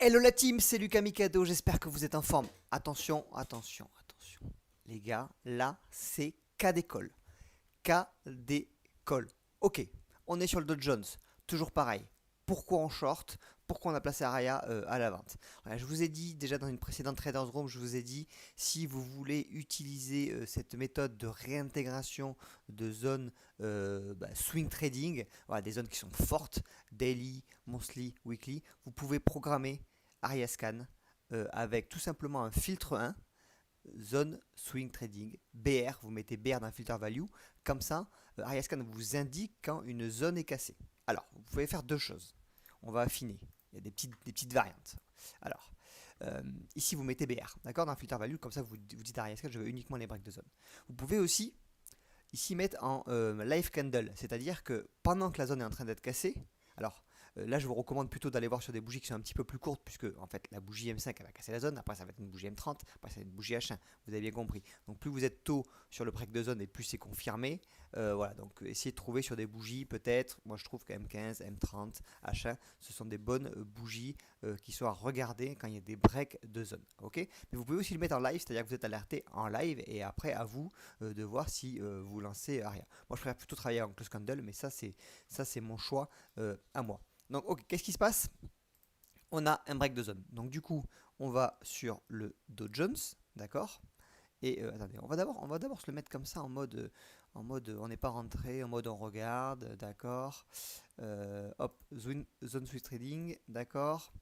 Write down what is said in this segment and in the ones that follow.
Hello la team, c'est Lucas Mikado, j'espère que vous êtes en forme. Attention, attention, attention. Les gars, là, c'est cas d'école. Cas d'école. Ok, on est sur le Dow Jones, toujours pareil. Pourquoi on short? Pourquoi on a placé Araya à la vente? Voilà, je vous ai dit déjà dans une précédente Traders Room, je vous ai dit si vous voulez utiliser cette méthode de réintégration de zones swing trading, voilà, des zones qui sont fortes, daily, monthly, weekly, vous pouvez programmer Araya Scan avec tout simplement un filtre 1 zone swing trading, BR, vous mettez BR dans le filter value, comme ça, Ariascan vous indique quand une zone est cassée. Alors, vous pouvez faire deux choses. On va affiner. Il y a des petites variantes. Alors, ici vous mettez BR, d'accord, dans le filter value, comme ça vous dites à Ariascan, je veux uniquement les breaks de zone. Vous pouvez aussi ici mettre en live candle, c'est-à-dire que pendant que la zone est en train d'être cassée, alors là je vous recommande plutôt d'aller voir sur des bougies qui sont un petit peu plus courtes, puisque en fait la bougie M5 elle va casser la zone, après ça va être une bougie M30, après ça va être une bougie H1, vous avez bien compris. Donc plus vous êtes tôt sur le break de zone et plus c'est confirmé. Voilà, donc essayez de trouver sur des bougies peut-être, moi je trouve que M15, M30, H1, ce sont des bonnes bougies qui sont à regarder quand il y a des breaks de zone. Ok, mais vous pouvez aussi le mettre en live, c'est-à-dire que vous êtes alerté en live et après à vous de voir si vous lancez Aria. Moi je préfère plutôt travailler en close candle, mais ça c'est mon choix à moi. Donc ok, qu'est-ce qui se passe? On a un break de zone. Donc du coup, on va sur le Dow Jones, d'accord? Et attendez, on va d'abord se le mettre comme ça en mode on n'est pas rentré, en mode on regarde, d'accord. Hop, zone swing trading, d'accord.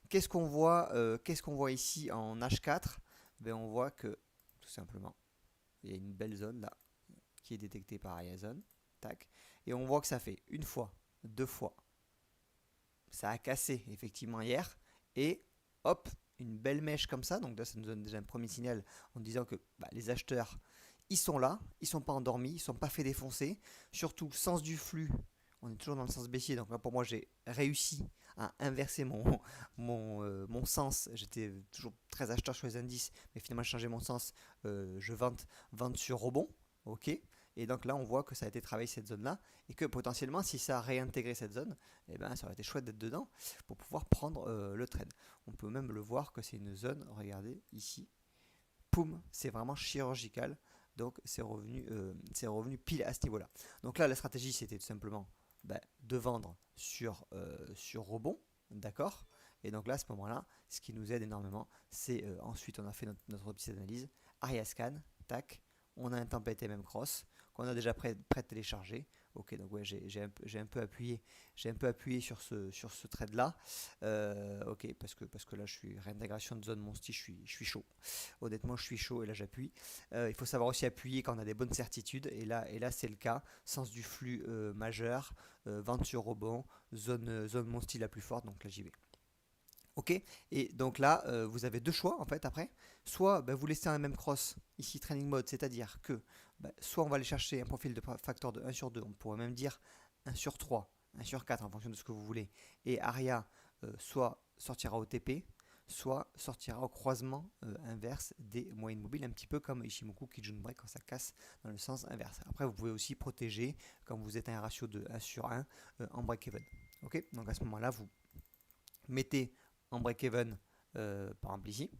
Qu'est-ce qu'on voit ici en H4? Ben, on voit que tout simplement, il y a une belle zone là qui est détectée par Ariazone. Tac. Et on voit que ça fait une fois, deux fois. Ça a cassé effectivement hier. Et hop, une belle mèche comme ça. Donc là, ça nous donne déjà un premier signal en disant que les acheteurs, ils sont là, ils ne sont pas endormis, ils ne sont pas fait défoncer. Surtout, le sens du flux, on est toujours dans le sens baissier. Donc là, pour moi, j'ai réussi à inverser mon sens. J'étais toujours très acheteur sur les indices, mais finalement, j'ai changé mon sens. Je vente sur rebond. Ok. Et donc là, on voit que ça a été travaillé cette zone-là et que potentiellement, si ça a réintégré cette zone, eh ben, ça aurait été chouette d'être dedans pour pouvoir prendre le trade. On peut même le voir que c'est une zone, regardez ici, poum, c'est vraiment chirurgical. Donc c'est revenu pile à ce niveau-là. Donc là, la stratégie, c'était tout simplement de vendre sur rebond, d'accord. Et donc là, à ce moment-là, ce qui nous aide énormément, c'est ensuite, on a fait notre petite analyse, Aria Scan, tac, on a un template MM Cross qu'on a déjà prêt à télécharger. Ok, donc ouais, j'ai un peu appuyé sur ce trade là. Ok, parce que là, je suis réintégration de zone monsti, je suis chaud. Honnêtement, je suis chaud et là, j'appuie. Il faut savoir aussi appuyer quand on a des bonnes certitudes. Et là c'est le cas. Sens du flux majeur, vente sur rebond, zone monsti la plus forte. Donc là, j'y vais. Ok, et donc là, vous avez deux choix en fait après. Soit vous laissez un même cross ici training mode, c'est-à-dire que soit on va aller chercher un profil de facteur de 1 sur 2, on pourrait même dire 1 sur 3, 1 sur 4 en fonction de ce que vous voulez. Et Aria soit sortira au TP, soit sortira au croisement inverse des moyennes mobiles, un petit peu comme Ishimoku Kijun Break quand ça casse dans le sens inverse. Après, vous pouvez aussi protéger quand vous êtes à un ratio de 1 sur 1 en break-even. Ok, donc à ce moment-là, vous mettez en break-even, par exemple ici,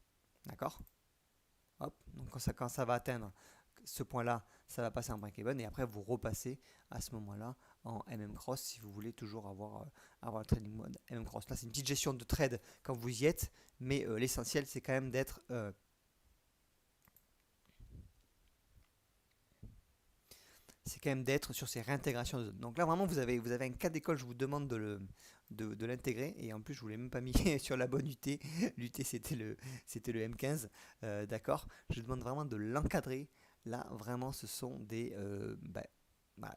d'accord. Hop, donc quand ça va atteindre ce point-là, ça va passer en break-even et après vous repassez à ce moment-là en MM Cross si vous voulez toujours avoir le trading mode MM Cross. Là, c'est une petite gestion de trade quand vous y êtes, mais l'essentiel c'est quand même d'être sur ces réintégrations de zones. Donc là, vraiment, vous avez un cas d'école, je vous demande de l'intégrer. Et en plus, je ne vous l'ai même pas mis sur la bonne UT. L'UT, c'était le M15. D'accord. Je vous demande vraiment de l'encadrer. Là, vraiment, ce sont des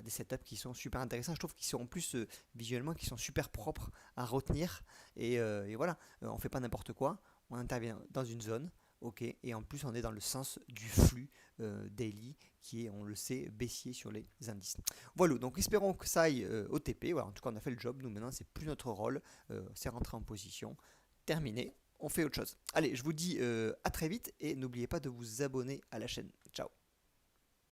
setups qui sont super intéressants. Je trouve qu'ils sont en plus visuellement, qui sont super propres à retenir. Et voilà, on ne fait pas n'importe quoi. On intervient dans une zone. Ok, et en plus on est dans le sens du flux daily qui est, on le sait, baissier sur les indices. Voilà, donc espérons que ça aille au TP. Voilà, en tout cas on a fait le job, nous maintenant c'est plus notre rôle, c'est rentrer en position, terminé, on fait autre chose. Allez, je vous dis à très vite et n'oubliez pas de vous abonner à la chaîne. Ciao.